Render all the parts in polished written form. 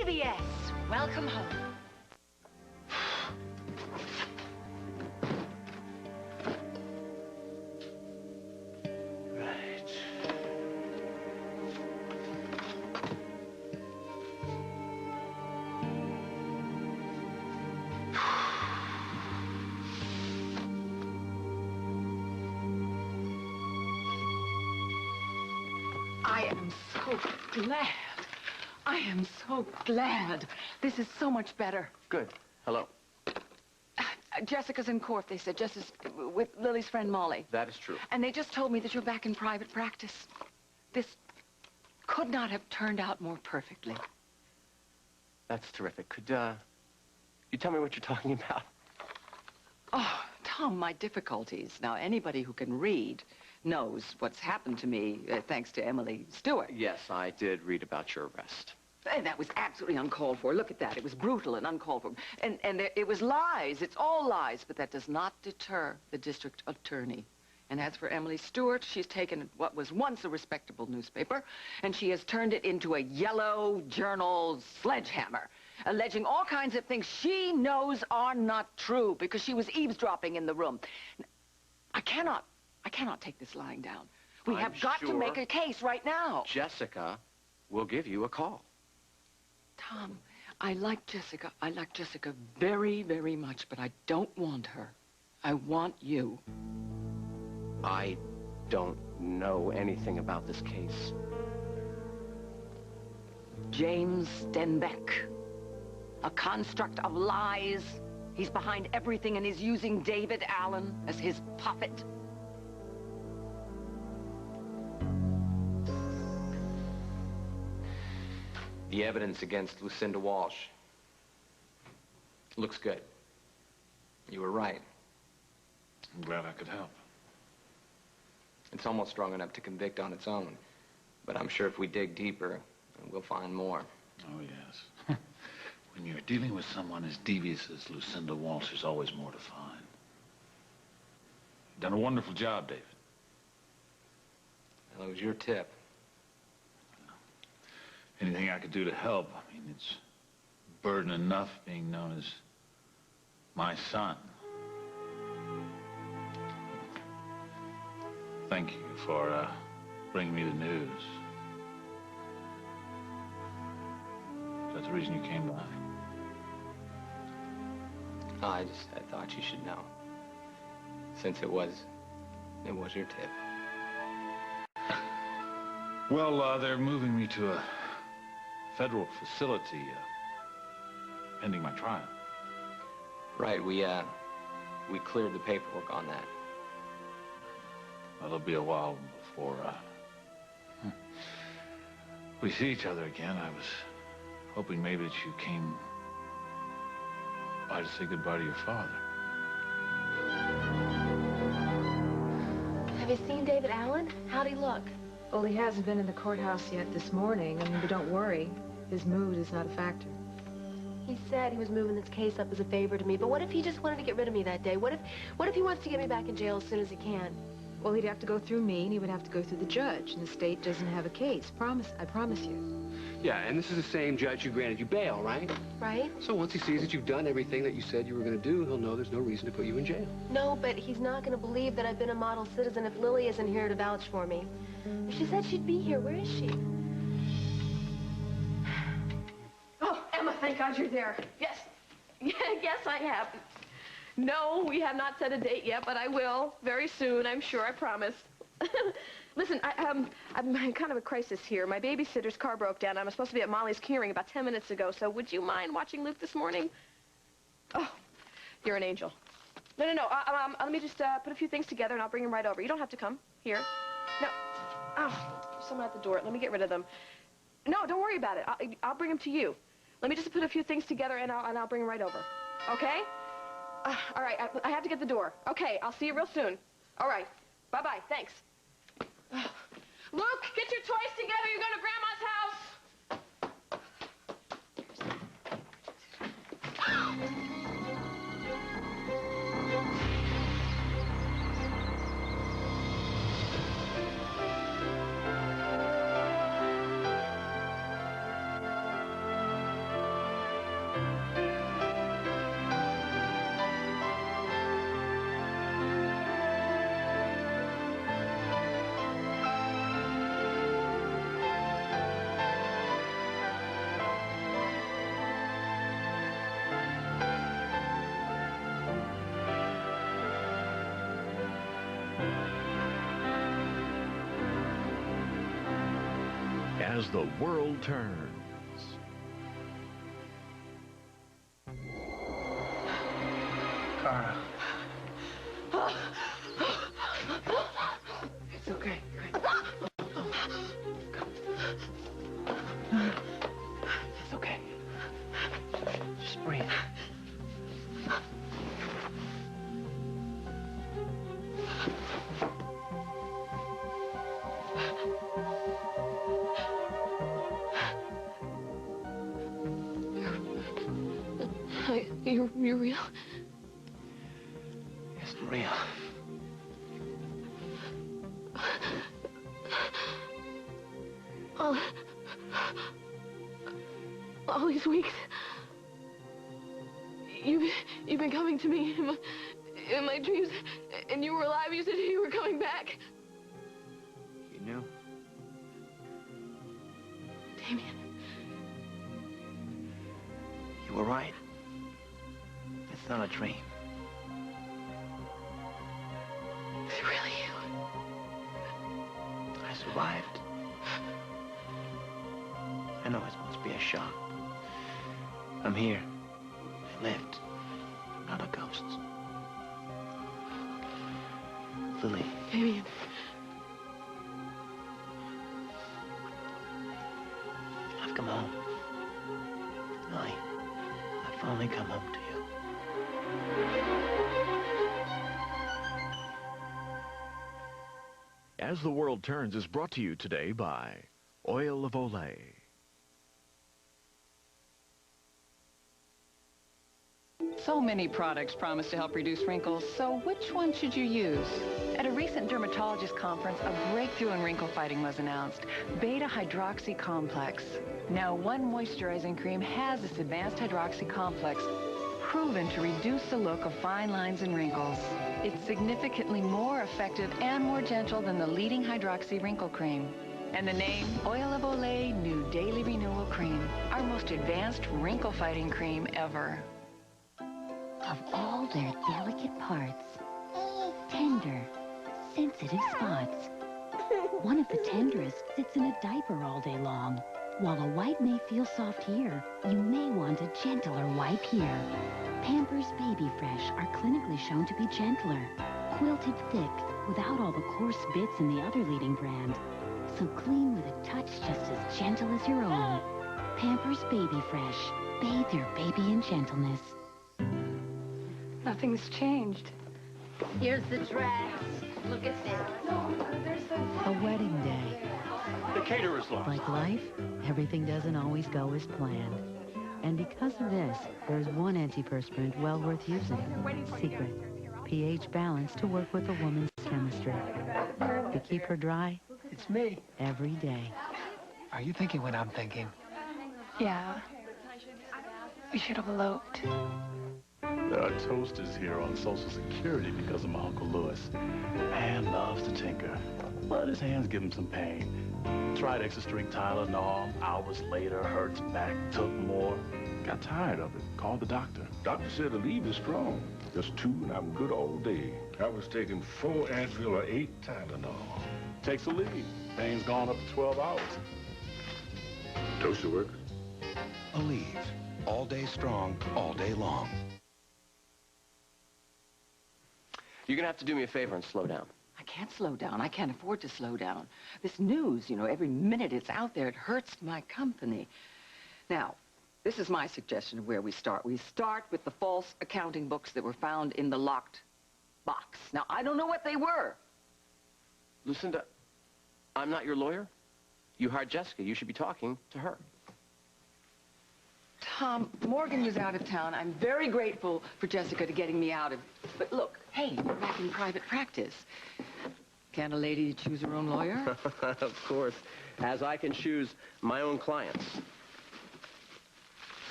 CBS, welcome home. Right. I am so glad. I am so glad. This is so much better. Good. Hello. Jessica's in court, they said, just as with Lily's friend Molly. That is true. And they just told me that you're back in private practice. This could not have turned out more perfectly. That's terrific. Could, you tell me what you're talking about? Oh, Tom, my difficulties. Now, anybody who can read knows what's happened to me, thanks to Emily Stewart. Yes, I did read about your arrest. And that was absolutely uncalled for. Look at that. It was brutal and uncalled for. And it was lies. It's all lies. But that does not deter the district attorney. And as for Emily Stewart, she's taken what was once a respectable newspaper, and she has turned it into a yellow journal sledgehammer, alleging all kinds of things she knows are not true because she was eavesdropping in the room. I cannot take this lying down. We have got to make a case right now. Jessica will give you a call. Tom, I like Jessica. I like Jessica very, very much, but I don't want her. I want you. I don't know anything about this case. James Stenbeck, a construct of lies. He's behind everything and is using David Allen as his puppet. The evidence against Lucinda Walsh looks good. You were right. I'm glad I could help. It's almost strong enough to convict on its own. But I'm sure if we dig deeper, we'll find more. Oh, yes. When you're dealing with someone as devious as Lucinda Walsh, there's always more to find. You've done a wonderful job, David. Well, it was your tip. Anything I could do to help, I mean, it's burden enough being known as my son. Thank you for bringing me the news. Is that the reason you came by? Oh, I thought you should know. Since it was your tip. Well, they're moving me to a federal facility, pending my trial. Right, we cleared the paperwork on that. Well, it'll be a while before, we see each other again. I was hoping maybe that you came by to say goodbye to your father. Have you seen David Allen? How'd he look? Well, he hasn't been in the courthouse yet this morning. I mean, but don't worry. His mood is not a factor. He said he was moving this case up as a favor to me, but what if he just wanted to get rid of me that day? What if he wants to get me back in jail as soon as he can? Well, he'd have to go through me, and he would have to go through the judge, and the state doesn't have a case. I promise you. Yeah, and this is the same judge who granted you bail, right? Right? So once he sees that you've done everything that you said you were going to do, he'll know there's no reason to put you in jail. No, but he's not going to believe that I've been a model citizen if Lily isn't here to vouch for me. She said she'd be here. Where is she? Oh, Emma, thank God you're there. Yes. Yes, I have. No, we have not set a date yet, but I will very soon, I'm sure, I promise. Listen, I'm in kind of a crisis here. My babysitter's car broke down. I was supposed to be at Molly's hearing about 10 minutes ago, so would you mind watching Luke this morning? Oh, you're an angel. No. Let me just put a few things together, and I'll bring him right over. You don't have to come. Here. No. Oh, there's someone at the door. Let me get rid of them. No, don't worry about it. I'll bring him to you. Let me just put a few things together, and I'll bring him right over. Okay? All right, I have to get the door. Okay, I'll see you real soon. All right. Bye-bye. Thanks. Luke, get your toys together. You're going to Grandma's house. As the World Turns. Carl. It's okay. It's okay. Just breathe. You're real? Yes, Maria. All these weeks, you've been coming to me in my dreams, and you were alive. You said you were coming back. You knew? Damien. You were right. It's not a dream. It's really you. I survived. I know it must be a shock. I'm here. I lived. I'm not a ghost. Lily. Damien. I've come home. I've finally come home to you. As the World Turns is brought to you today by Oil of Olay. So many products promise to help reduce wrinkles, so which one should you use? At a recent dermatologist conference, a breakthrough in wrinkle fighting was announced, beta-hydroxy complex. Now, one moisturizing cream has this advanced hydroxy complex proven to reduce the look of fine lines and wrinkles. It's significantly more effective and more gentle than the leading hydroxy wrinkle cream. And the name, Oil of Olay New Daily Renewal Cream, our most advanced wrinkle fighting cream ever. Of all their delicate parts, tender, sensitive spots. One of the tenderest sits in a diaper all day long. While a wipe may feel soft here, you may want a gentler wipe here. Pampers Baby Fresh are clinically shown to be gentler, quilted thick, without all the coarse bits in the other leading brand. So clean with a touch just as gentle as your own. Pampers Baby Fresh. Bathe your baby in gentleness. Nothing's changed. Here's the dress. Look at this. A wedding day. The caterer's lost. Like life, everything doesn't always go as planned. And because of this, there's one antiperspirant well worth using. Secret. pH balance to work with a woman's chemistry. To keep her dry. It's me. Every day. Are you thinking what I'm thinking? Yeah. We should have eloped. There are toasters here on Social Security because of my Uncle Louis. Man loves to tinker, but his hands give him some pain. Tried extra strength Tylenol. Hours later, hurts back, took more. Got tired of it. Called the doctor. Doctor said the lead is strong. Just 2 and I'm good all day. I was taking 4 Advil or 8 Tylenol. Takes a lead. Pain's gone up to 12 hours. Toaster works? Aleve. All day strong, all day long. You're gonna have to do me a favor and slow down. I can't slow down. I can't afford to slow down. This news, you know, every minute it's out there, it hurts my company. Now, this is my suggestion of where we start. We start with the false accounting books that were found in the locked box. Now, I don't know what they were. Lucinda, I'm not your lawyer. You hired Jessica. You should be talking to her. Tom, Morgan was out of town. I'm very grateful for Jessica to getting me out of... But look, hey, we're back in private practice. Can't a lady choose her own lawyer? Of course, as I can choose my own clients.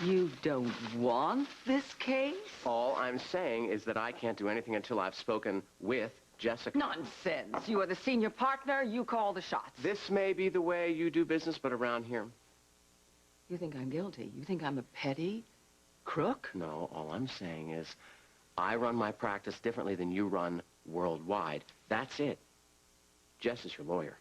You don't want this case? All I'm saying is that I can't do anything until I've spoken with Jessica. Nonsense. You are the senior partner. You call the shots. This may be the way you do business, but around here... You think I'm guilty? You think I'm a petty crook? No, all I'm saying is I run my practice differently than you run worldwide. That's it. Jess is your lawyer.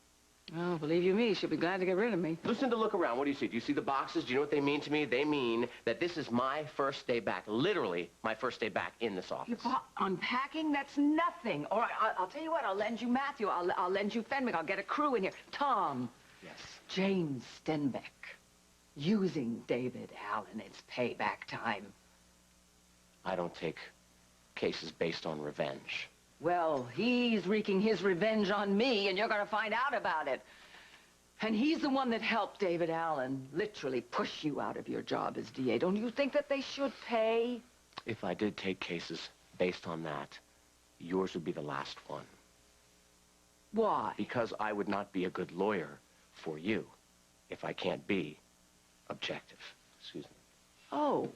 Oh, believe you me, she'll be glad to get rid of me. Lucinda, look around. What do you see? Do you see the boxes? Do you know what they mean to me? They mean that this is my first day back, literally my first day back in this office. Unpacking? That's nothing. All right, I'll tell you what. I'll lend you Matthew. I'll lend you Fenwick. I'll get a crew in here. Tom. Yes. James Stenbeck. Using David Allen. It's payback time. I don't take cases based on revenge. Well, he's wreaking his revenge on me, and you're going to find out about it. And he's the one that helped David Allen literally push you out of your job as DA. Don't you think that they should pay? If I did take cases based on that, yours would be the last one. Why? Because I would not be a good lawyer for you if I can't be objective. Excuse me. Oh.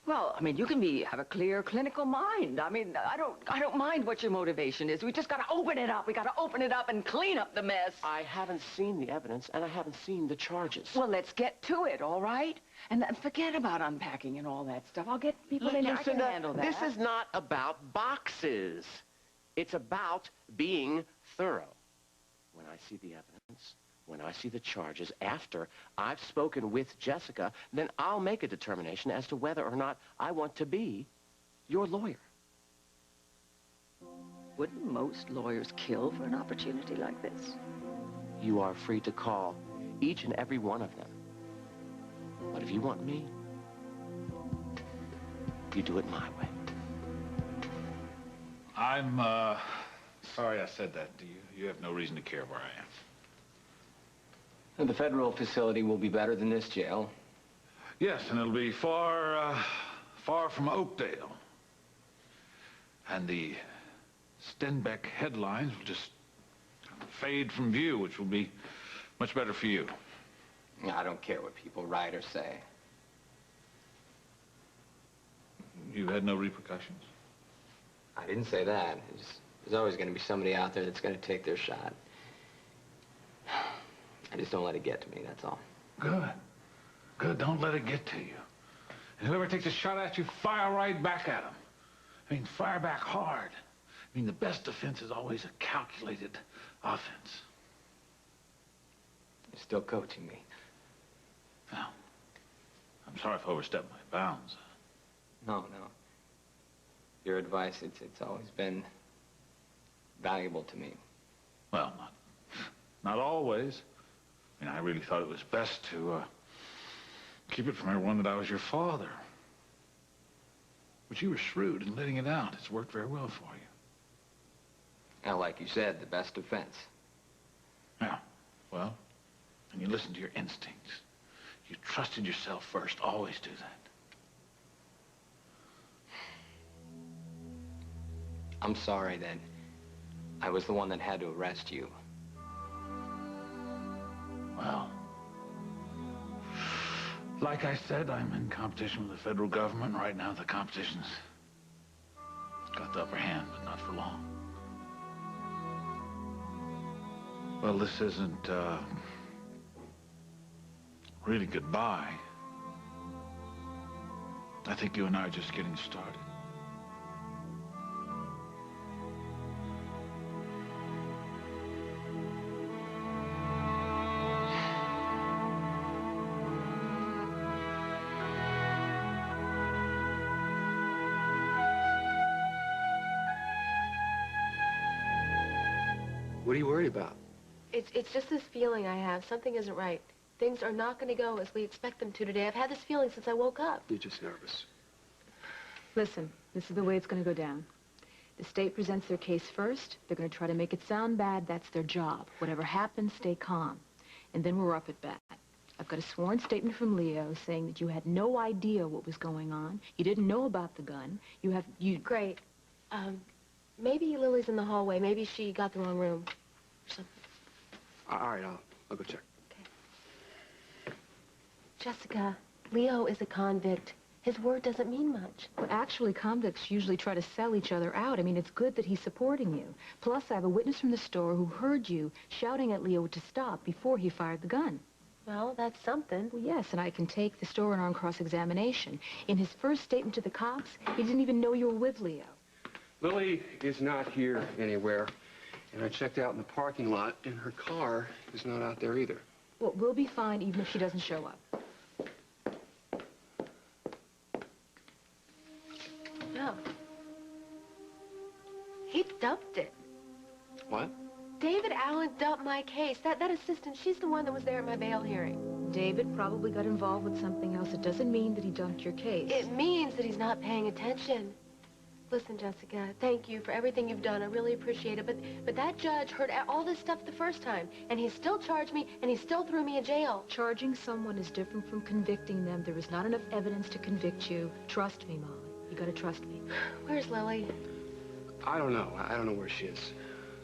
Well, I mean, you can have a clear clinical mind. I mean, I don't mind what your motivation is. We just got to open it up. We got to open it up and clean up the mess. I haven't seen the evidence, and I haven't seen the charges. Well, let's get to it, all right? And forget about unpacking and all that stuff. I'll get people in here. I can handle that. This is not about boxes. It's about being thorough. When I see the evidence, when I see the charges, after I've spoken with Jessica, then I'll make a determination as to whether or not I want to be your lawyer. Wouldn't most lawyers kill for an opportunity like this? You are free to call each and every one of them. But if you want me, you do it my way. I'm, sorry I said that to you. You have no reason to care where I am. The federal facility will be better than this jail. Yes, and it'll be far from Oakdale. And the Stenbeck headlines will just fade from view, which will be much better for you. I don't care what people write or say. You had no repercussions? I didn't say that. There's always going to be somebody out there that's going to take their shot. I just don't let it get to me, that's all. Good. Good, don't let it get to you. And whoever takes a shot at you, fire right back at them. I mean, fire back hard. I mean, the best defense is always a calculated offense. You're still coaching me. Well, I'm sorry if I overstepped my bounds. No. Your advice, it's always been valuable to me. Well, not always. I mean, I really thought it was best to keep it from everyone that I was your father. But you were shrewd in letting it out. It's worked very well for you. Now, like you said, the best defense. Yeah, well, and you listened to your instincts. You trusted yourself first. Always do that. I'm sorry that I was the one that had to arrest you. Well, like I said, I'm in competition with the federal government. Right now, the competition's got the upper hand, but not for long. Well, this isn't, really goodbye. I think you and I are just getting started. What are you worried about? It's just this feeling I have. Something isn't right. Things are not going to go as we expect them to today. I've had this feeling since I woke up. You're just nervous. Listen, this is the way it's going to go down. The state presents their case first. They're going to try to make it sound bad. That's their job. Whatever happens, stay calm. And then we're up at bat. I've got a sworn statement from Leo saying that you had no idea what was going on. You didn't know about the gun. Great. Maybe Lily's in the hallway. Maybe she got the wrong room or something. All right, I'll go check. Okay. Jessica, Leo is a convict. His word doesn't mean much. Well, actually, convicts usually try to sell each other out. I mean, it's good that he's supporting you. Plus, I have a witness from the store who heard you shouting at Leo to stop before he fired the gun. Well, that's something. Well, yes, and I can take the store on cross-examination. In his first statement to the cops, he didn't even know you were with Leo. Lily is not here anywhere, And I checked out in the parking lot, and her car is not out there either. Well, we'll be fine even if she doesn't show up. No. He dumped it. What? David Allen dumped my case. That assistant, she's the one that was there at my bail hearing. David probably got involved with something else. It doesn't mean that he dumped your case. It means that he's not paying attention. Listen, Jessica, thank you for everything you've done. I really appreciate it. But that judge heard all this stuff the first time, and he still charged me, and he still threw me in jail. Charging someone is different from convicting them. There is not enough evidence to convict you. Trust me, Molly. You gotta trust me. Where's Lily? I don't know. I don't know where she is.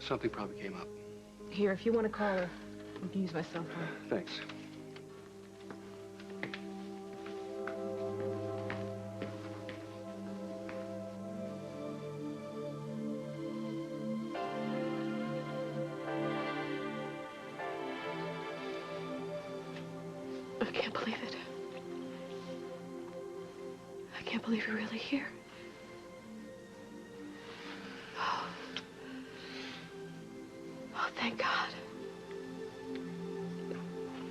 Something probably came up. Here, if you want to call her, you can use my cell phone. Thanks. I can't believe it. I can't believe you're really here. Oh, thank God.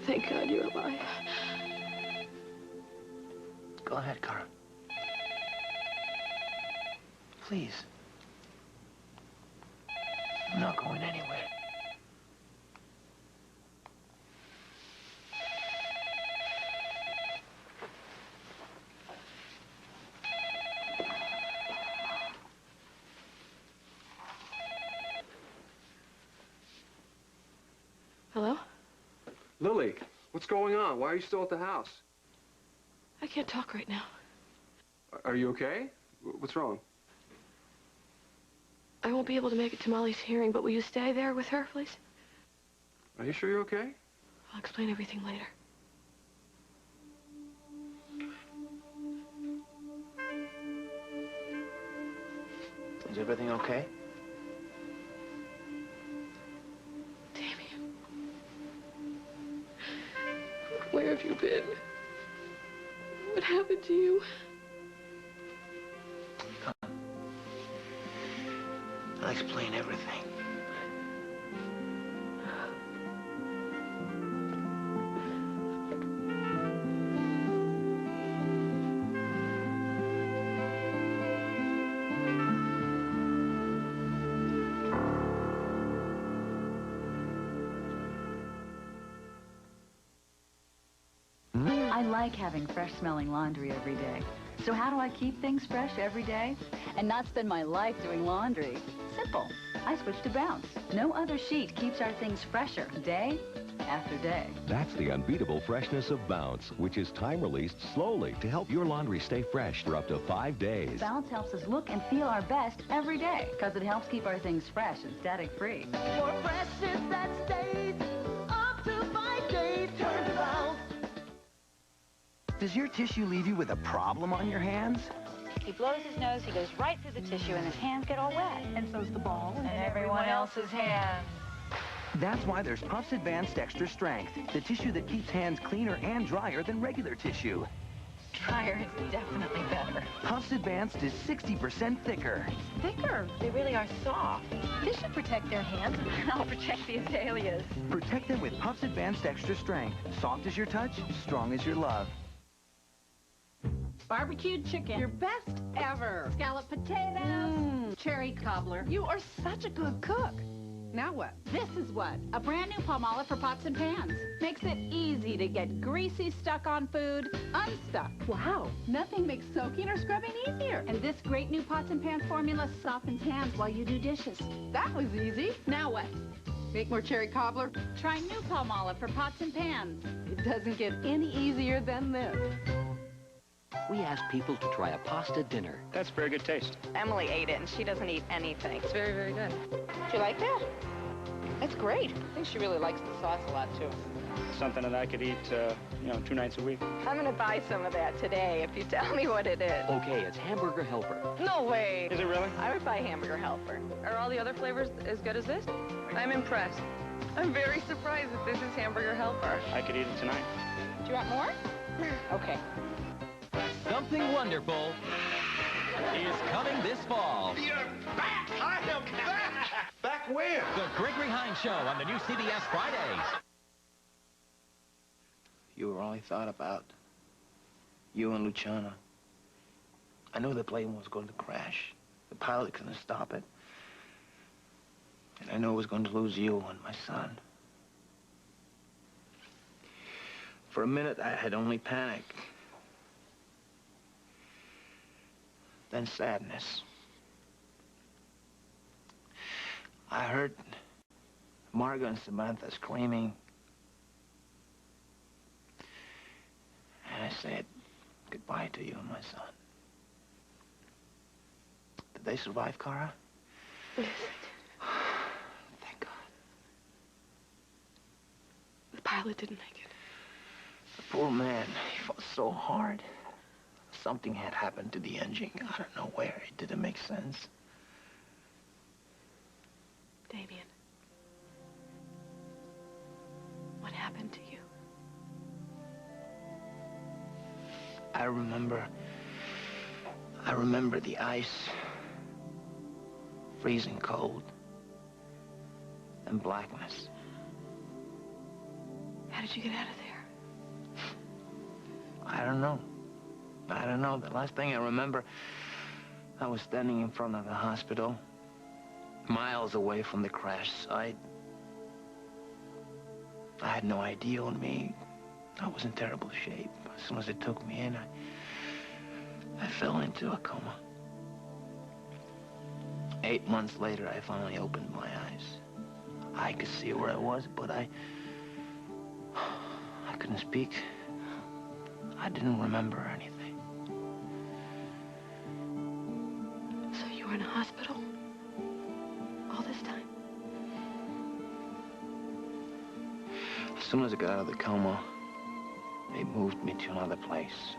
Thank God you're alive. Go ahead, Cara. Please. I'm not going anywhere. Hello? Lily, what's going on? Why are you still at the house? I can't talk right now. Are you okay? What's wrong? I won't be able to make it to Molly's hearing, but will you stay there with her, please? Are you sure you're okay? I'll explain everything later. Is everything okay? Damien. Where have you been? What happened to you? I'll explain everything. I like having fresh-smelling laundry every day. So how do I keep things fresh every day and not spend my life doing laundry? Simple. I switched to Bounce. No other sheet keeps our things fresher day after day. That's the unbeatable freshness of Bounce, which is time-released slowly to help your laundry stay fresh for up to 5 days. Bounce helps us look and feel our best every day because it helps keep our things fresh and static-free. For freshness that stays up to 5 days, turn to Bounce. Does your tissue leave you with a problem on your hands? He blows his nose, he goes right through the tissue, and his hands get all wet. And so's the ball. And everyone else's hands. That's why there's Puffs Advanced Extra Strength, the tissue that keeps hands cleaner and drier than regular tissue. Dryer is definitely better. Puffs Advanced is 60% thicker. Thicker. They really are soft. This should protect their hands, and I'll protect the azaleas. Protect them with Puffs Advanced Extra Strength. Soft as your touch, strong as your love. Barbecued chicken. Your best ever. Scalloped potatoes. Cherry cobbler. You are such a good cook. Now what? This is what? A brand new Palmolive for pots and pans. Makes it easy to get greasy stuck on food unstuck. Wow. Nothing makes soaking or scrubbing easier. And this great new pots and pans formula softens hands while you do dishes. That was easy. Now what? Make more cherry cobbler? Try new Palmolive for pots and pans. It doesn't get any easier than this. We asked people to try a pasta dinner. That's very good taste. Emily ate it, and she doesn't eat anything. It's very, very good. Do you like that? That's great. I think she really likes the sauce a lot, too. Something that I could eat, 2 nights a week. I'm going to buy some of that today if you tell me what it is. Okay, it's Hamburger Helper. No way. Is it really? I would buy Hamburger Helper. Are all the other flavors as good as this? I'm impressed. I'm very surprised that this is Hamburger Helper. I could eat it tonight. Do you want more? Okay. Something wonderful is coming this fall. You're back! I am back! Back Where? The Gregory Hines Show on the new CBS Fridays. You were all I thought about. You and Luciana. I knew the plane was going to crash. The pilot couldn't stop it. And I knew I was going to lose you and my son. For a minute, I had only panic. Then sadness. I heard Margot and Samantha screaming. And I said goodbye to you and my son. Did they survive, Cara? Yes. Thank God. The pilot didn't make it. The poor man, he fought so hard. Something had happened to the engine. I don't know where. It didn't make sense. Damien. What happened to you? I remember the ice. Freezing cold. And blackness. How did you get out of there? I don't know. The last thing I remember, I was standing in front of the hospital, miles away from the crash site. I had no ID on me. I was in terrible shape. As soon as they took me in, I fell into a coma. 8 months later, I finally opened my eyes. I could see where I was, but I couldn't speak. I didn't remember anything. So you were in a hospital? All this time? As soon as I got out of the coma, they moved me to another place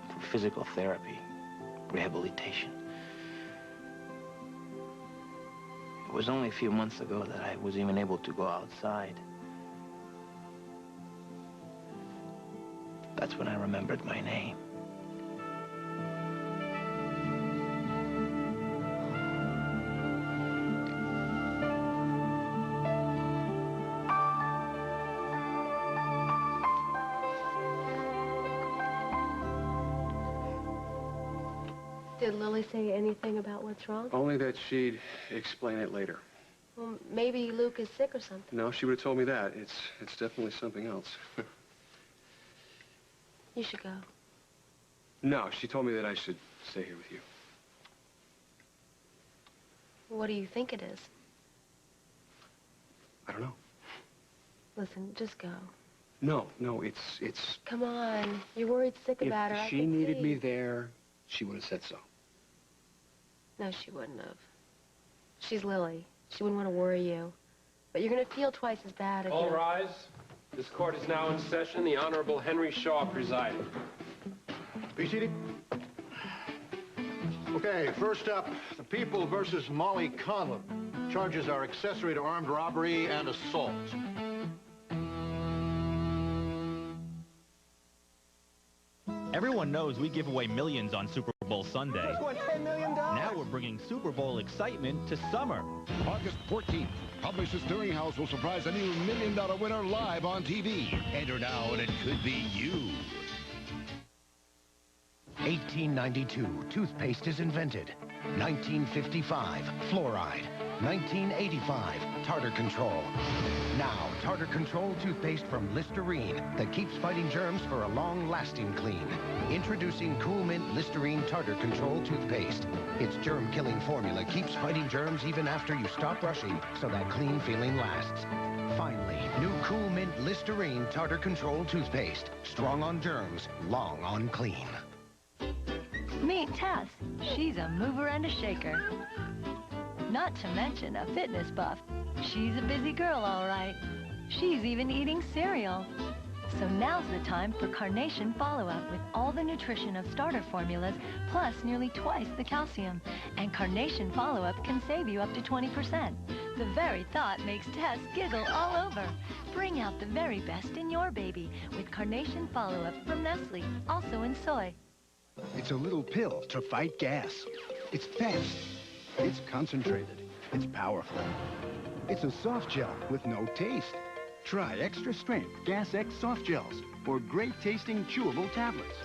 for physical therapy, rehabilitation. It was only a few months ago that I was even able to go outside. That's when I remembered my name. Did Lily say anything about what's wrong? Only that she'd explain it later. Well, maybe Luke is sick or something. No, she would have told me that. It's definitely something else. You should go. No, she told me that I should stay here with you. What do you think it is? I don't know. Listen, just go. No, it's... Come on. You're worried sick about her. If she needed me there, she would have said so. No, she wouldn't have. She's Lily. She wouldn't want to worry you. But you're going to feel twice as bad if All rise. This court is now in session. The Honorable Henry Shaw presiding. Be seated. Okay, first up, the People versus Molly Conlon. Charges are accessory to armed robbery and assault. Everyone knows we give away millions on Super Bowl Sunday. Just won $10 million. Now we're bringing Super Bowl excitement to summer. August 14th, Publishers Clearinghouse will surprise a new $1 million winner live on TV. Enter now and it could be you. 1892, toothpaste is invented. 1955, fluoride. 1985, tartar control. Now, tartar control toothpaste from Listerine that keeps fighting germs for a long-lasting clean. Introducing Cool Mint Listerine Tartar Control toothpaste. Its germ-killing formula keeps fighting germs even after you stop brushing, so that clean feeling lasts. Finally, new Cool Mint Listerine Tartar Control toothpaste. Strong on germs, long on clean. Meet Tess. She's a mover and a shaker. Not to mention a fitness buff. She's a busy girl, all right. She's even eating cereal. So now's the time for Carnation Follow-Up with all the nutrition of starter formulas, plus nearly twice the calcium. And Carnation Follow-Up can save you up to 20%. The very thought makes Tess giggle all over. Bring out the very best in your baby with Carnation Follow-Up from Nestle, also in soy. It's a little pill to fight gas. It's fast. It's concentrated. It's powerful. It's a soft gel with no taste. Try extra strength Gas X soft gels or great tasting chewable tablets.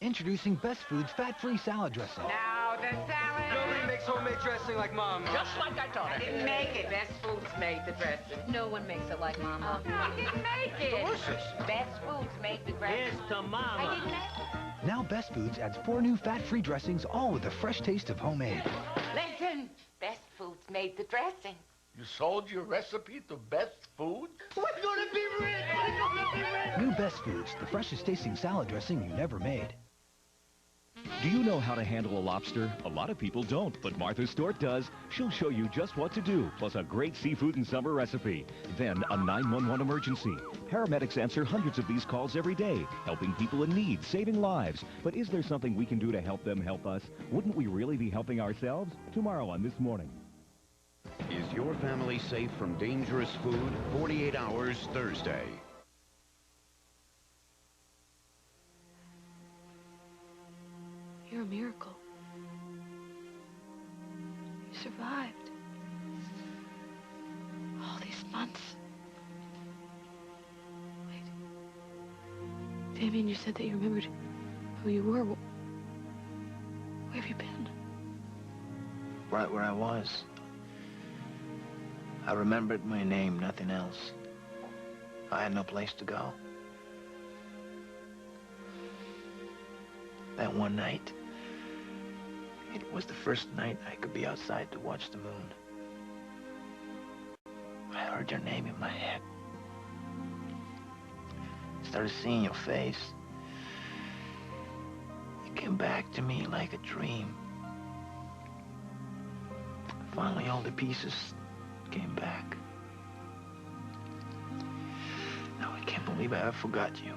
Introducing Best Foods fat-free salad dressing. Now the salad. Nobody makes homemade dressing like Mom. Just like I taught her. I didn't make it. Best Foods made the dressing. No one makes it like Mama. I didn't make it. Delicious. Best Foods made the dressing. Here's to Mama. I didn't make it. Now Best Foods adds 4 new fat-free dressings, all with the fresh taste of homemade. Listen, Best Foods made the dressing. You sold your recipe to Best Foods? We're gonna be rich! We're gonna be rich! New Best Foods, the freshest tasting salad dressing you never made. Do you know how to handle a lobster? A lot of people don't, but Martha Stewart does. She'll show you just what to do, plus a great seafood and summer recipe. Then a 911 emergency. Paramedics answer hundreds of these calls every day, helping people in need, saving lives. But is there something we can do to help them help us? Wouldn't we really be helping ourselves? Tomorrow on This Morning. Is your family safe from dangerous food? 48 Hours Thursday. You're a miracle. You survived. All these months. Wait. Damien, you said that you remembered who you were. Where have you been? Right where I was. I remembered my name, nothing else. I had no place to go. That one night, it was the first night I could be outside to watch the moon. I heard your name in my head. Started seeing your face. It came back to me like a dream. Finally, all the pieces came back. Now I can't believe I ever forgot you.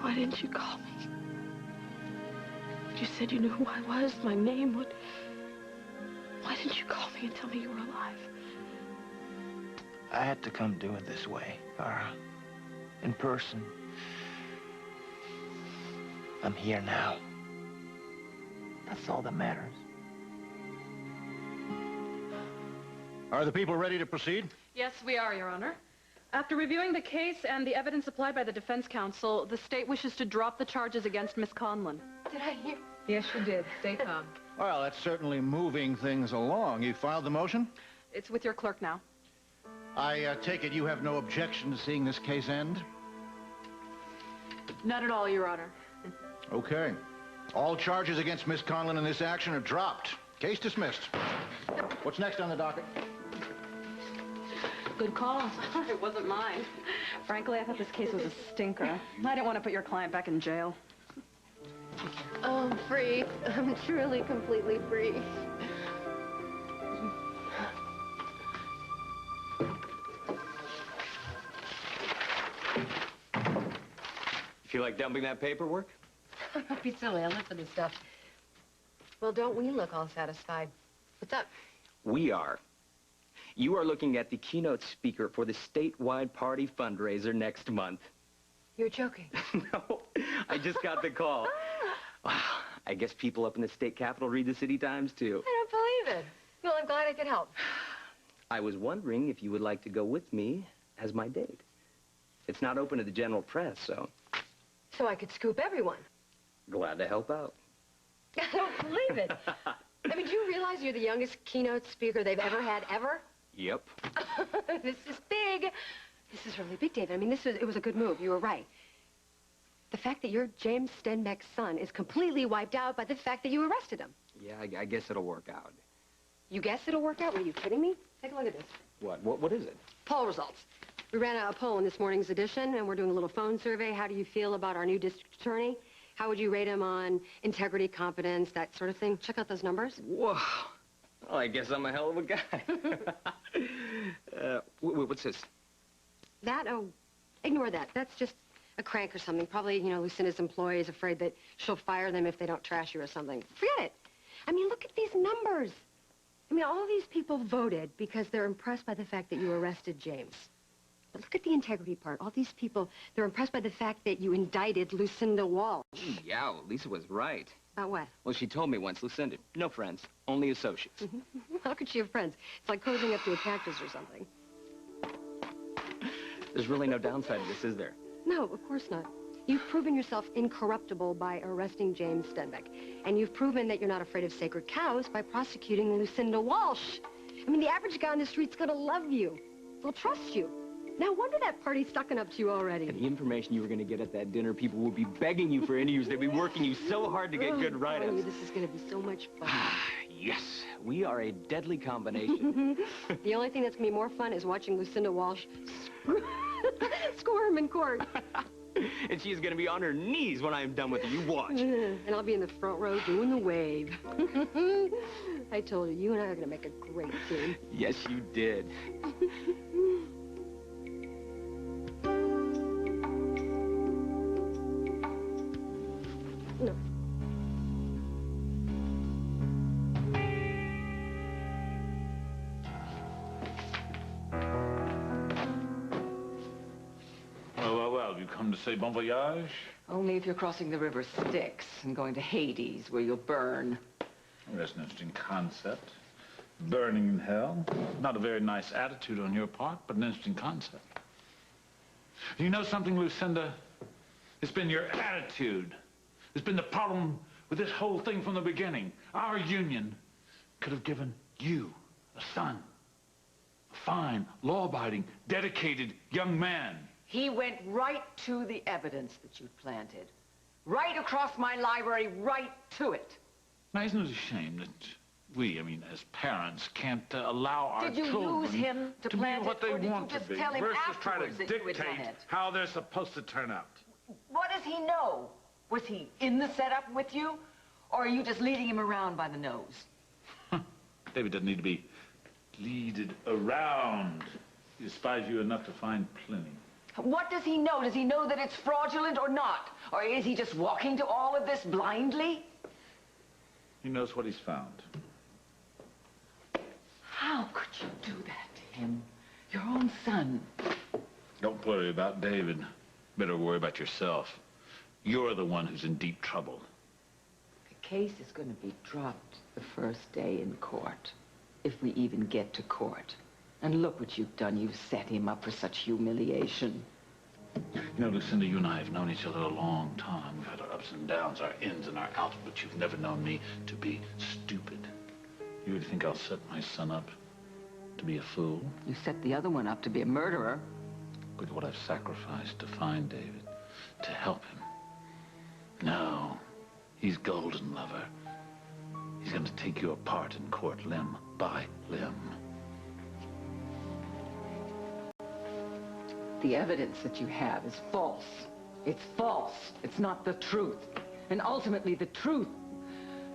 Why didn't you call me? You said you knew who I was, my name. Why didn't you call me and tell me you were alive? I had to come do it this way, Farah. In person. I'm here now. That's all that matters. Are the people ready to proceed? Yes, we are, Your Honor. After reviewing the case and the evidence supplied by the defense counsel, the state wishes to drop the charges against Miss Conlon. Did I hear? Yes, you did. Stay calm. Well, that's certainly moving things along. You filed the motion? It's with your clerk now. I take it you have no objection to seeing this case end? Not at all, Your Honor. Okay. All charges against Miss Conlon in this action are dropped. Case dismissed. What's next on the docket? Good call. It wasn't mine. Frankly, I thought this case was a stinker. I didn't want to put your client back in jail. Oh, I'm free. I'm truly, completely free. Feel like dumping that paperwork? Don't be silly. I live for this stuff. Well, don't we look all satisfied? What's up? We are. You are looking at the keynote speaker for the statewide party fundraiser next month. You're joking. No, I just got the call. Wow, I guess people up in the state capitol read the City Times, too. I don't believe it. Well, I'm glad I could help. I was wondering if you would like to go with me as my date. It's not open to the general press, so... So I could scoop everyone. Glad to help out. I don't believe it. I mean, do you realize you're the youngest keynote speaker they've ever had, ever? Yep. This is big. This is really big, David. I mean, it was a good move. You were right. The fact that you're James Stenbeck's son is completely wiped out by the fact that you arrested him. Yeah, I guess it'll work out. You guess it'll work out? Were you kidding me? Take a look at this. What is it? Poll results. We ran a poll in this morning's edition, and we're doing a little phone survey. How do you feel about our new district attorney? How would you rate him on integrity, competence, that sort of thing? Check out those numbers. Whoa. Well, I guess I'm a hell of a guy. What's this? That? Oh, ignore that. That's just a crank or something. Probably, you know, Lucinda's employee is afraid that she'll fire them if they don't trash you or something. Forget it. I mean, look at these numbers. I mean, all these people voted because they're impressed by the fact that you arrested James. But look at the integrity part. All these people, they're impressed by the fact that you indicted Lucinda Walsh. Yeah, well, Lisa was right. About what? Well, she told me once, Lucinda, no friends, only associates. How could she have friends? It's like cozying up to a cactus or something. There's really no downside to this, is there? No, of course not. You've proven yourself incorruptible by arresting James Stenbeck. And you've proven that you're not afraid of sacred cows by prosecuting Lucinda Walsh. I mean, the average guy on the street's gonna love you. They'll trust you. No wonder that party's sucking up to you already. And the information you were going to get at that dinner, people will be begging you for interviews. They'll be working you so hard to get good write-ups. This is going to be so much fun. Yes, we are a deadly combination. The only thing that's going to be more fun is watching Lucinda Walsh squirm in court. And she's going to be on her knees when I'm done with you. You watch. And I'll be in the front row doing the wave. I told you, you and I are going to make a great team. Yes, you did. No. Well, have you come to say bon voyage? Only if you're crossing the river Styx and going to Hades, where you'll burn. Well, that's an interesting concept. Burning in hell. Not a very nice attitude on your part, but an interesting concept. You know something, Lucinda? It's been your attitude. It's been the problem with this whole thing from the beginning. Our union could have given you a son. A fine, law-abiding, dedicated young man. He went right to the evidence that you planted. Right across my library, right to it. Now, isn't it a shame that we, as parents, can't allow our children... Did you use him to plant be what it, they or did want you just to be tell him versus try to afterwards that you had done dictate it? how they're supposed to turn out? What does he know? Was he in the setup with you? Or are you just leading him around by the nose? David doesn't need to be leaded around. He despises you enough to find plenty. What does he know? Does he know that it's fraudulent or not? Or is he just walking to all of this blindly? He knows what he's found. How could you do that to him? Your own son. Don't worry about David. Better worry about yourself. You're the one who's in deep trouble. The case is going to be dropped the first day in court, if we even get to court. And look what you've done. You've set him up for such humiliation. You know, Lucinda, you and I have known each other a long time. We've had our ups and downs, our ins and our outs, but you've never known me to be stupid. You really think I'll set my son up to be a fool? You set the other one up to be a murderer. Look at what I've sacrificed to find David, to help him. No, he's golden, lover. He's going to take you apart in court, limb by limb. The evidence that you have is false. It's false. It's not the truth. And ultimately, the truth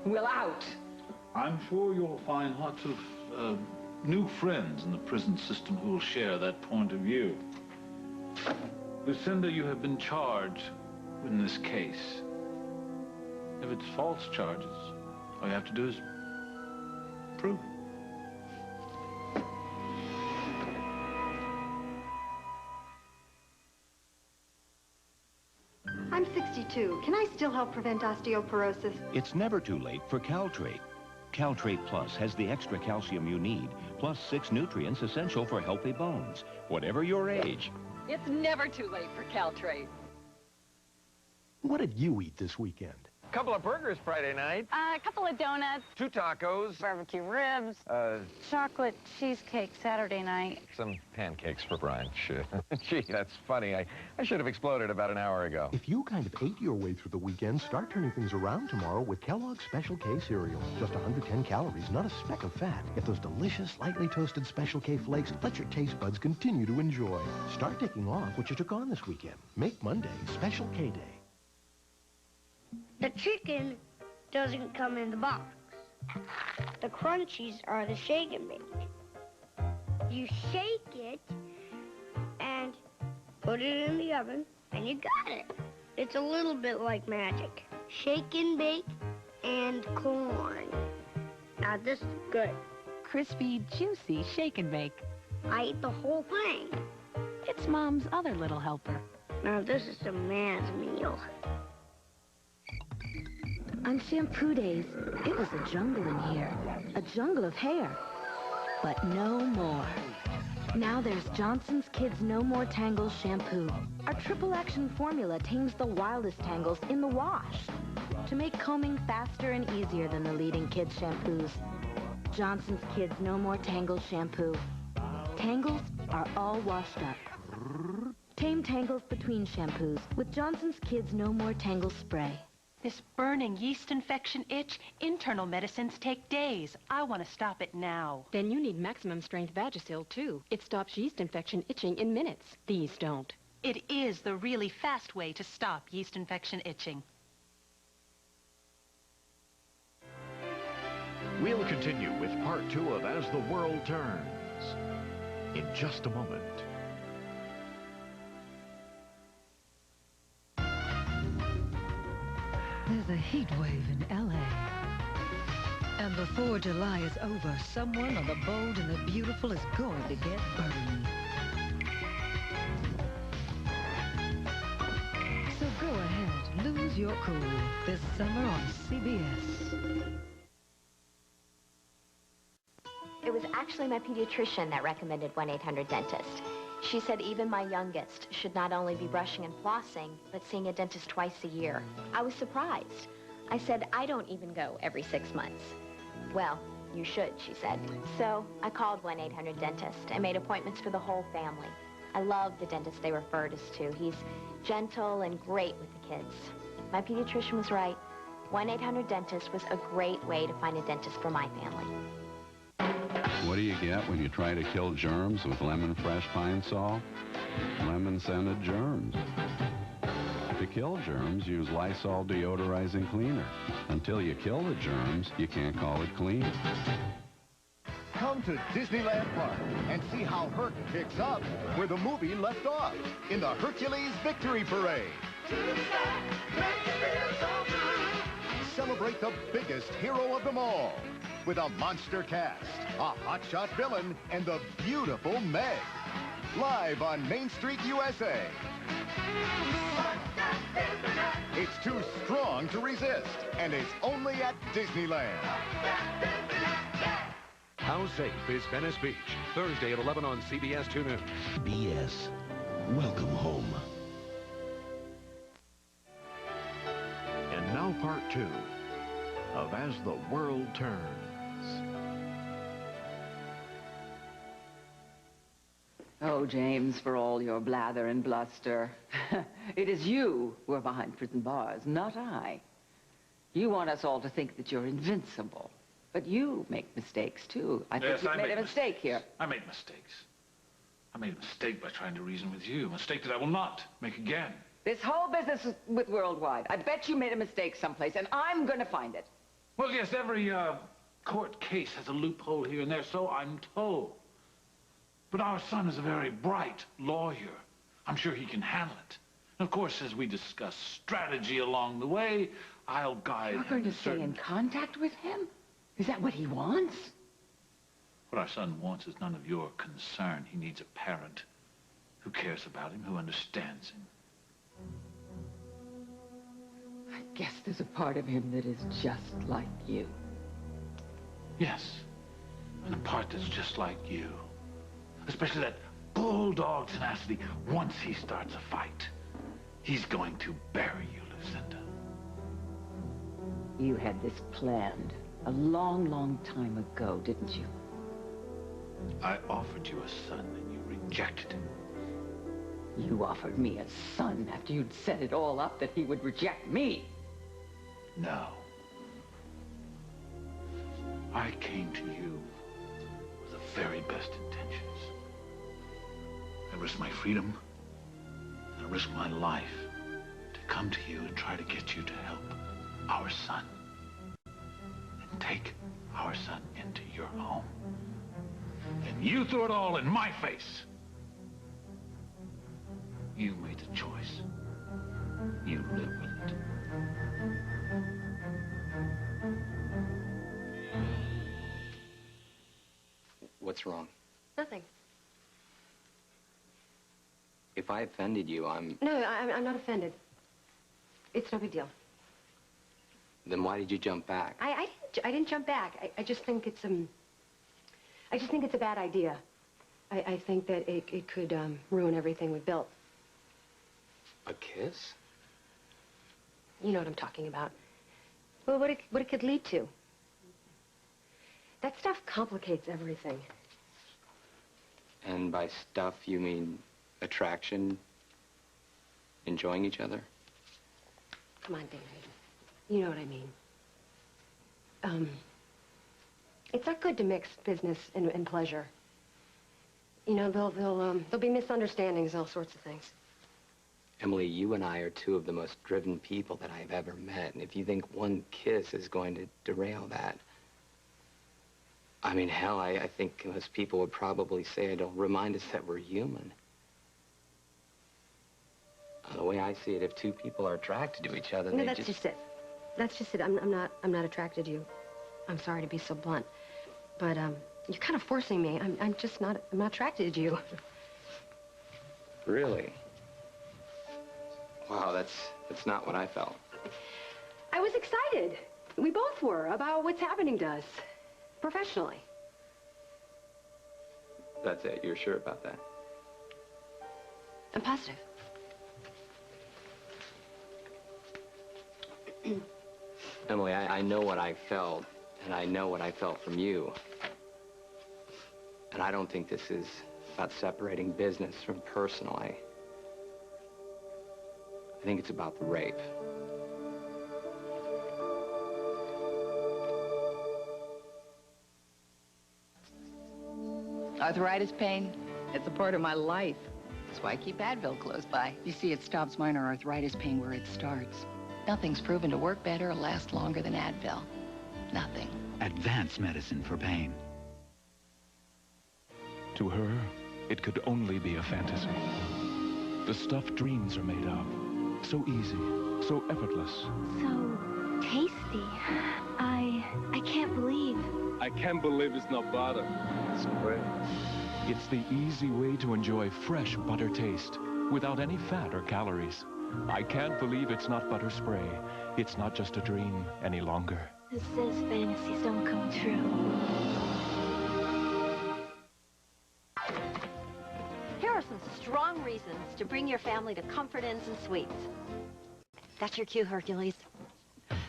will out. I'm sure you'll find lots of new friends in the prison system who will share that point of view. Lucinda, you have been charged in this case. If it's false charges, all you have to do is prove it. I'm 62. Can I still help prevent osteoporosis? It's never too late for Caltrate. Caltrate Plus has the extra calcium you need, plus 6 nutrients essential for healthy bones, whatever your age. It's never too late for Caltrate. What did you eat this weekend? A couple of burgers Friday night. A couple of donuts. 2 tacos. Barbecue ribs. Chocolate cheesecake Saturday night. Some pancakes for brunch. Gee, that's funny. I should have exploded about an hour ago. If you kind of ate your way through the weekend, start turning things around tomorrow with Kellogg's Special K cereal. Just 110 calories, not a speck of fat. Get those delicious, lightly toasted Special K flakes. Let your taste buds continue to enjoy. Start taking off what you took on this weekend. Make Monday Special K Day. The chicken doesn't come in the box. The crunchies are the shake and bake. You shake it and put it in the oven, and you got it. It's a little bit like magic. Shake and bake and corn. Now this is good. Crispy, juicy shake and bake. I ate the whole thing. It's Mom's other little helper. Now this is a man's meal. On shampoo days, it was a jungle in here. A jungle of hair. But no more. Now there's Johnson's Kids No More Tangles shampoo. Our triple action formula tames the wildest tangles in the wash to make combing faster and easier than the leading kids shampoos. Johnson's Kids No More Tangles shampoo. Tangles are all washed up. Tame tangles between shampoos with Johnson's Kids No More Tangles spray. This burning yeast infection itch, internal medicines take days. I want to stop it now. Then you need maximum strength Vagisil, too. It stops yeast infection itching in minutes. These don't. It is the really fast way to stop yeast infection itching. We'll continue with part 2 of As the World Turns in just a moment. There's a heat wave in L.A. And before July is over, someone on the bold and the beautiful is going to get burned. So go ahead, lose your cool this summer on CBS. It was actually my pediatrician that recommended 1-800-DENTIST. She said even my youngest should not only be brushing and flossing, but seeing a dentist twice a year. I was surprised. I said, I don't even go every 6 months. Well, you should, she said. So I called 1-800-DENTIST and made appointments for the whole family. I love the dentist they referred us to. He's gentle and great with the kids. My pediatrician was right. 1-800-DENTIST was a great way to find a dentist for my family. What do you get when you try to kill germs with lemon fresh pine sol? Lemon-scented germs. To kill germs, use Lysol deodorizing cleaner. Until you kill the germs, you can't call it clean. Come to Disneyland Park and see how Herc picks up where the movie left off in the Hercules Victory Parade. Celebrate the biggest hero of them all with a monster cast, a hotshot villain, and the beautiful Meg. Live on Main Street, USA. It's too strong to resist, and it's only at Disneyland. How safe is Venice Beach? Thursday at 11 on CBS 2 News. BS. Welcome home. And now part 2 of As the World Turns. Oh, James, for all your blather and bluster, it is you who are behind prison bars, not I. You want us all to think that you're invincible. But you make mistakes, too. I think you've made a mistake here. I made mistakes. I made a mistake by trying to reason with you. A mistake that I will not make again. This whole business with Worldwide, I bet you made a mistake someplace, and I'm going to find it. Well, yes, every court case has a loophole here and there, so I'm told. But our son is a very bright lawyer. I'm sure he can handle it. And of course, as we discuss strategy along the way, I'll guide him. You're going to stay in contact with him? Is that what he wants? What our son wants is none of your concern. He needs a parent who cares about him, who understands him. I guess there's a part of him that is just like you. Yes, and a part that's just like you. Especially that bulldog tenacity. Once he starts a fight, he's going to bury you, Lucinda. You had this planned a long, long time ago, didn't you? I offered you a son and you rejected him. You offered me a son after you'd set it all up that he would reject me. No. I came to you with the very best intentions. I risked my freedom, and I risked my life to come to you and try to get you to help our son. And take our son into your home. And you threw it all in my face. You made the choice. You live with it. What's wrong? Nothing. if I offended you, No, I'm not offended. It's no big deal. Then why did you jump back? I didn't jump back. I just think it's a bad idea. I think that it could ruin everything we built. A kiss? You know what I'm talking about. Well, what it could lead to. That stuff complicates everything. And by stuff, you mean attraction? Enjoying each other? Come on, David. You know what I mean. It's not good to mix business and pleasure. You know, there'll be misunderstandings and all sorts of things. Emily, you and I are two of the most driven people that I have ever met. And if you think one kiss is going to derail that, I mean, hell, I think most people would probably say it'll remind us that we're human. The way I see it, if two people are attracted to each other, No, that's just it. That's just it. I'm not attracted to you. I'm sorry to be so blunt, but you're kind of forcing me. I'm not attracted to you. Really? Wow, that's not what I felt. I was excited. We both were about what's happening to us, professionally. That's it. You're sure about that? I'm positive. Emily, I know what I felt, and I know what I felt from you. And I don't think this is about separating business from personal. I think it's about the rape. Arthritis pain, it's a part of my life. That's why I keep Advil close by. You see, it stops minor arthritis pain where it starts. Nothing's proven to work better or last longer than Advil. Nothing. Advanced medicine for pain. To her, it could only be a fantasy. The stuff dreams are made of. So easy, so effortless. So tasty. I can't believe. I can't believe it's not butter. It's great. It's the easy way to enjoy fresh butter taste without any fat or calories. I can't believe it's not butter spray. It's not just a dream any longer. Who says fantasies don't come true? Here are some strong reasons to bring your family to Comfort Inns and Suites. That's your cue, Hercules.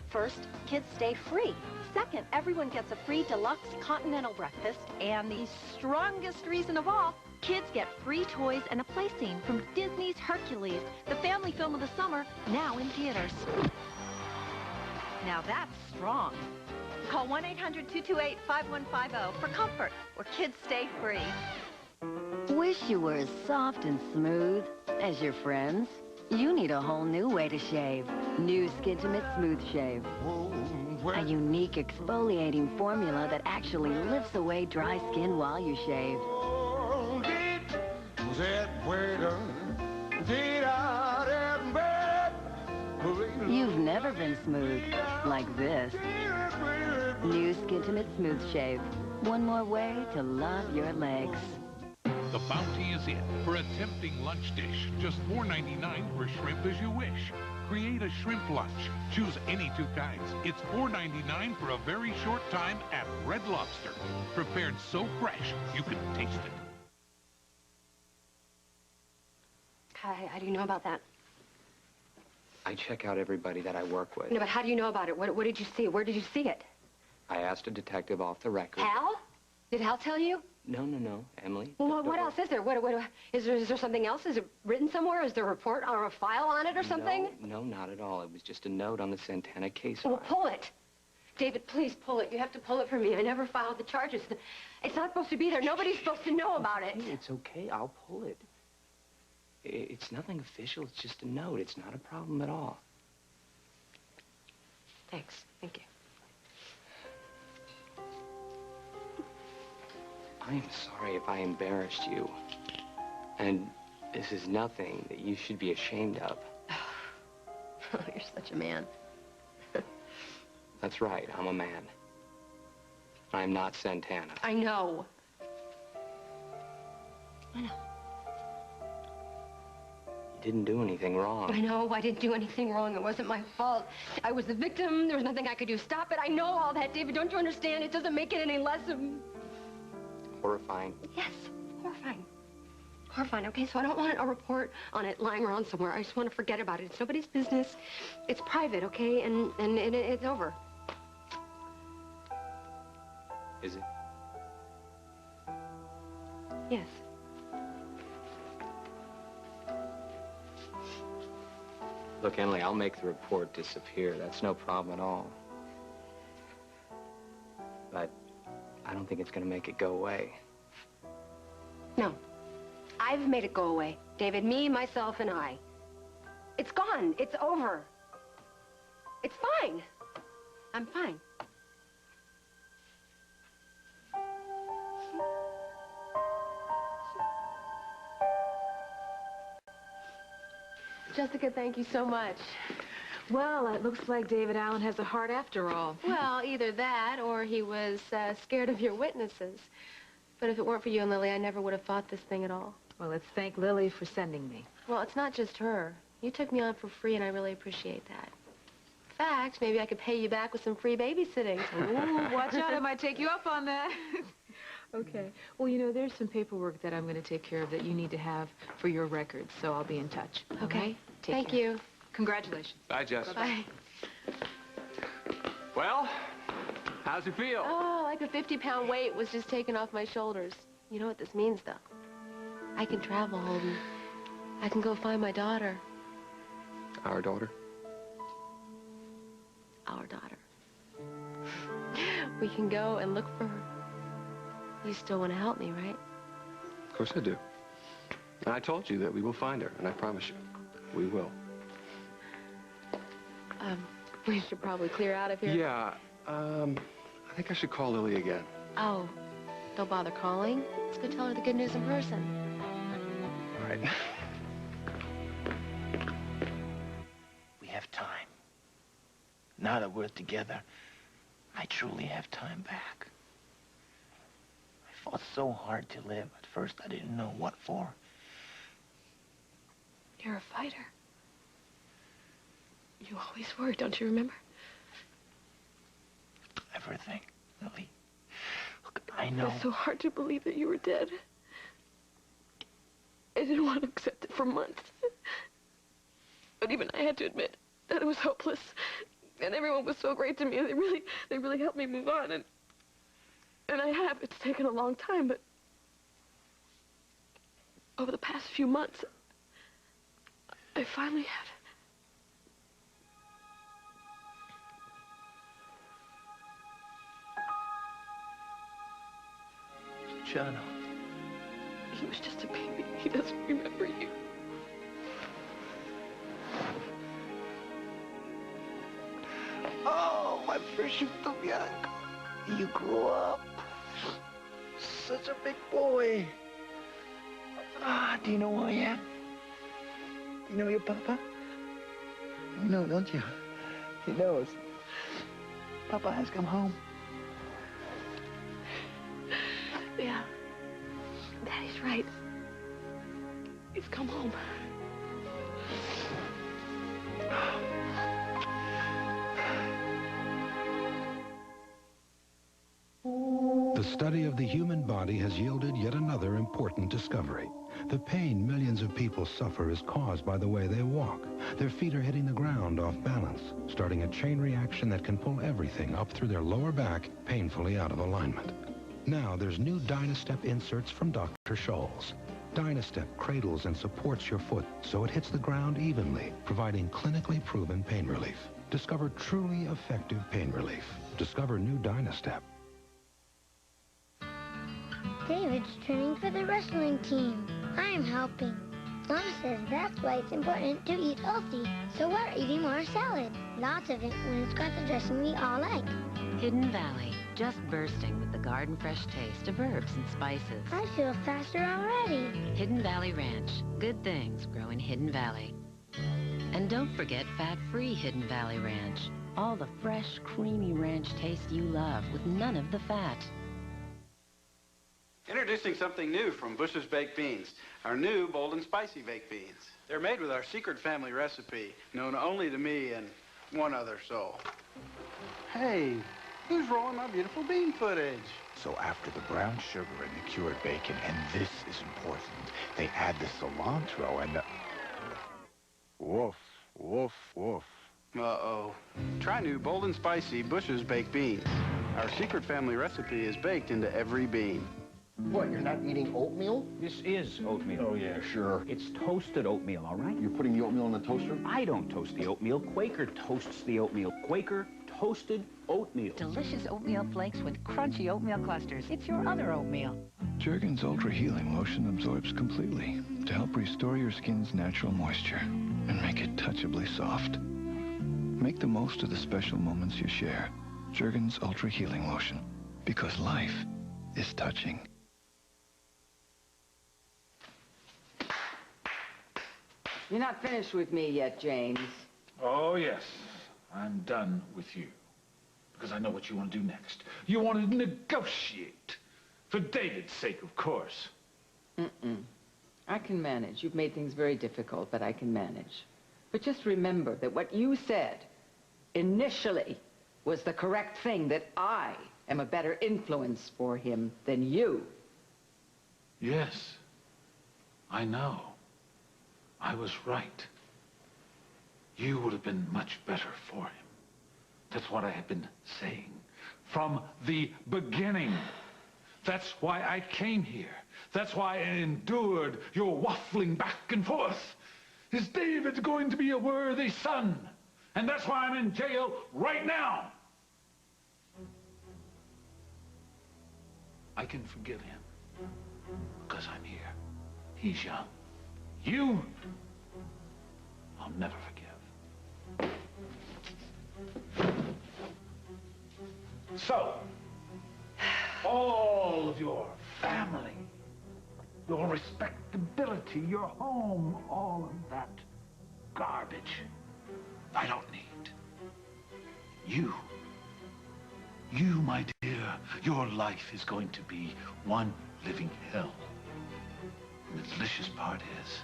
First, kids stay free. Second, everyone gets a free deluxe continental breakfast. And the strongest reason of all, kids get free toys and a play scene from Disney's Hercules, the family film of the summer, now in theaters. Now that's strong. Call 1-800-228-5150 for comfort, where kids stay free. Wish you were as soft and smooth as your friends? You need a whole new way to shave. New Skintimate Smooth Shave. A unique exfoliating formula that actually lifts away dry skin while you shave. You've never been smooth like this. New Skintimate Smooth Shave. One more way to love your legs. The bounty is in for a tempting lunch dish. Just $4.99 for shrimp as you wish. Create a shrimp lunch. Choose any two kinds. It's $4.99 for a very short time at Red Lobster. Prepared so fresh, you can taste it. How do you know about that? I check out everybody that I work with. No, but how do you know about it? What did you see? Where did you see it? I asked a detective off the record. Hal? Did Hal tell you? No, Emily. Well, what else is there? Is there something else? Is it written somewhere? Is there a report or a file on it or something? No, not at all. It was just a note on the Santana case Well, file. pull it. David, please pull it. You have to pull it for me. I never filed the charges. It's not supposed to be there. Nobody's supposed to know about it. It's okay. I'll pull it. It's nothing official. It's just a note. It's not a problem at all. Thanks. Thank you. I am sorry if I embarrassed you. And this is nothing that you should be ashamed of. Oh, you're such a man. That's right. I'm a man. I'm not Santana. I know. I know. You didn't do anything wrong. I know I didn't do anything wrong. It wasn't my fault. I was the victim. There was nothing I could do to stop it. I know all that, David. Don't you understand? It doesn't make it any less Horrifying. Yes, horrifying. Horrifying, okay? So I don't want a report on it lying around somewhere. I just want to forget about it. It's nobody's business. It's private, okay? And it's over. Is it? Yes. Look, Emily, I'll make the report disappear. That's no problem at all. But I don't think it's going to make it go away. No. I've made it go away. David, me, myself, and I. It's gone. It's over. It's fine. I'm fine. Jessica, thank you so much. Well, it looks like David Allen has a heart after all. Well, either that or he was scared of your witnesses. But if it weren't for you and Lily, I never would have fought this thing at all. Well, let's thank Lily for sending me. Well, it's not just her. You took me on for free, and I really appreciate that. In fact, maybe I could pay you back with some free babysitting. Ooh, watch out. I might take you up on that. Okay. Well, you know, there's some paperwork that I'm going to take care of that you need to have for your records, so I'll be in touch. Okay. Take Thank care. you. Congratulations. Bye, Jess. Bye. Well, how's it feel? Oh, like a 50-pound weight was just taken off my shoulders. You know what this means, though? I can travel, Holden. I can go find my daughter. Our daughter? Our daughter. We can go and look for her. You still want to help me, right? Of course I do. And I told you that we will find her, and I promise you, we will. We should probably clear out of here. Yeah, I think I should call Lily again. Oh, don't bother calling. Let's go tell her the good news in person. All right. We have time. Now that we're together, I truly have time back. I fought so hard to live. At first, I didn't know what for. You're a fighter. You always were, don't you remember? Everything, Lily. Look, I know. It's so hard to believe that you were dead. I didn't want to accept it for months. But even I had to admit that it was hopeless. And everyone was so great to me. They really helped me move on. And I have. It's taken a long time, but over the past few months, I finally have. Luciano. He was just a baby. He doesn't remember you. Oh, my prosciutto bianco. You grew up. Such a big boy. Ah, do you know who I am? Do you know your papa? You know, don't you? He knows. Papa has come home. Yeah. Daddy's right. He's come home. The study of the human body has yielded yet another important discovery. The pain millions of people suffer is caused by the way they walk. Their feet are hitting the ground off balance, starting a chain reaction that can pull everything up through their lower back painfully out of alignment. Now there's new Dynastep inserts from Dr. Scholl's. Dynastep cradles and supports your foot so it hits the ground evenly, providing clinically proven pain relief. Discover truly effective pain relief. Discover new Dynastep. David's training for the wrestling team. I'm helping. Mom says that's why it's important to eat healthy. So we're eating more salad. Lots of it when it's got the dressing we all like. Hidden Valley, just bursting with the garden fresh taste of herbs and spices. I feel faster already. Hidden Valley Ranch, good things grow in Hidden Valley. And don't forget fat-free Hidden Valley Ranch. All the fresh, creamy ranch taste you love with none of the fat. Introducing something new from Bush's Baked Beans, our new bold and spicy baked beans. They're made with our secret family recipe, known only to me and one other soul. Hey, who's rolling my beautiful bean footage? So after the brown sugar and the cured bacon, and this is important, they add the cilantro and the... Woof, woof, woof. Uh-oh. Try new bold and spicy Bush's Baked Beans. Our secret family recipe is baked into every bean. What, you're not eating oatmeal? This is oatmeal. Oh, yeah, sure. It's toasted oatmeal, all right? You're putting the oatmeal in the toaster? I don't toast the oatmeal. Quaker toasts the oatmeal. Quaker toasted oatmeal. Delicious oatmeal flakes with crunchy oatmeal clusters. It's your other oatmeal. Jergens Ultra Healing Lotion absorbs completely to help restore your skin's natural moisture and make it touchably soft. Make the most of the special moments you share. Jergens Ultra Healing Lotion, because life is touching. You're not finished with me yet, James. Oh, yes. I'm done with you. Because I know what you want to do next. You want to negotiate. For David's sake, of course. I can manage. You've made things very difficult, but I can manage. But just remember that what you said initially was the correct thing, that I am a better influence for him than you. Yes. I know. I was right. You would have been much better for him. That's what I have been saying from the beginning. That's why I came here. That's why I endured your waffling back and forth. Is David going to be a worthy son? And that's why I'm in jail right now. I can forgive him because I'm here. He's young. You, I'll never forgive. So, all of your family, your respectability, your home, all of that garbage, I don't need. You, my dear, your life is going to be one living hell. And the delicious part is,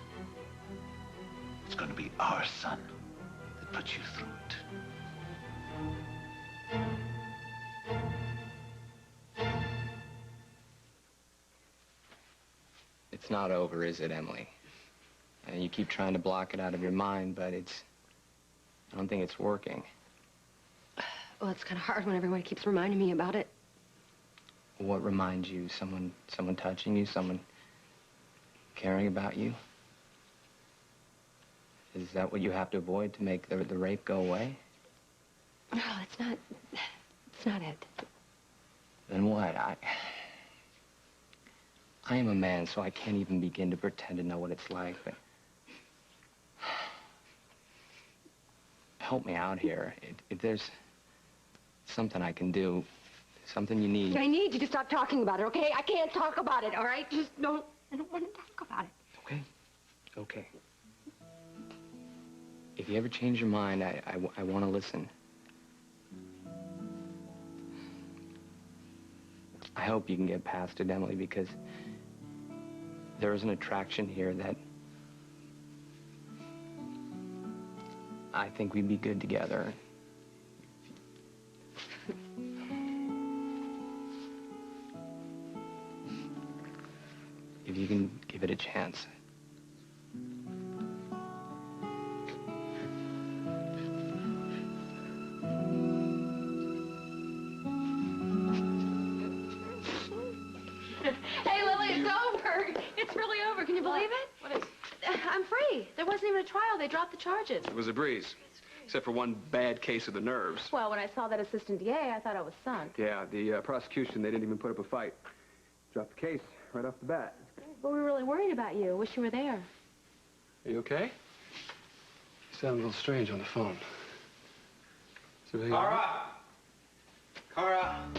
it's going to be our son that puts you through it. It's not over, is it, Emily? And you keep trying to block it out of your mind, but I don't think it's working. Well, it's kind of hard when everyone keeps reminding me about it. What reminds you? Someone touching you? Someone caring about you? Is that what you have to avoid to make the rape go away? No, it's not it. Then what? I am a man, so I can't even begin to pretend to know what it's like, but... help me out here. If there's something I can do, something you need... I need you to stop talking about it, okay? I can't talk about it, all right? Just don't... I don't want to talk about it. Okay. Okay. If you ever change your mind, I want to listen. I hope you can get past it, Emily, because there is an attraction here that I think we'd be good together. If you can give it a chance. Hey, Lily, it's over. It's really over. Can you believe it? What is? I'm free. There wasn't even a trial. They dropped the charges. It was a breeze, except for one bad case of the nerves. Well, when I saw that assistant DA, I thought I was sunk. Yeah, the prosecution, they didn't even put up a fight. Dropped the case right off the bat. But we were really worried about you. Wish you were there. Are you okay? You sound a little strange on the phone. Kara! Kara!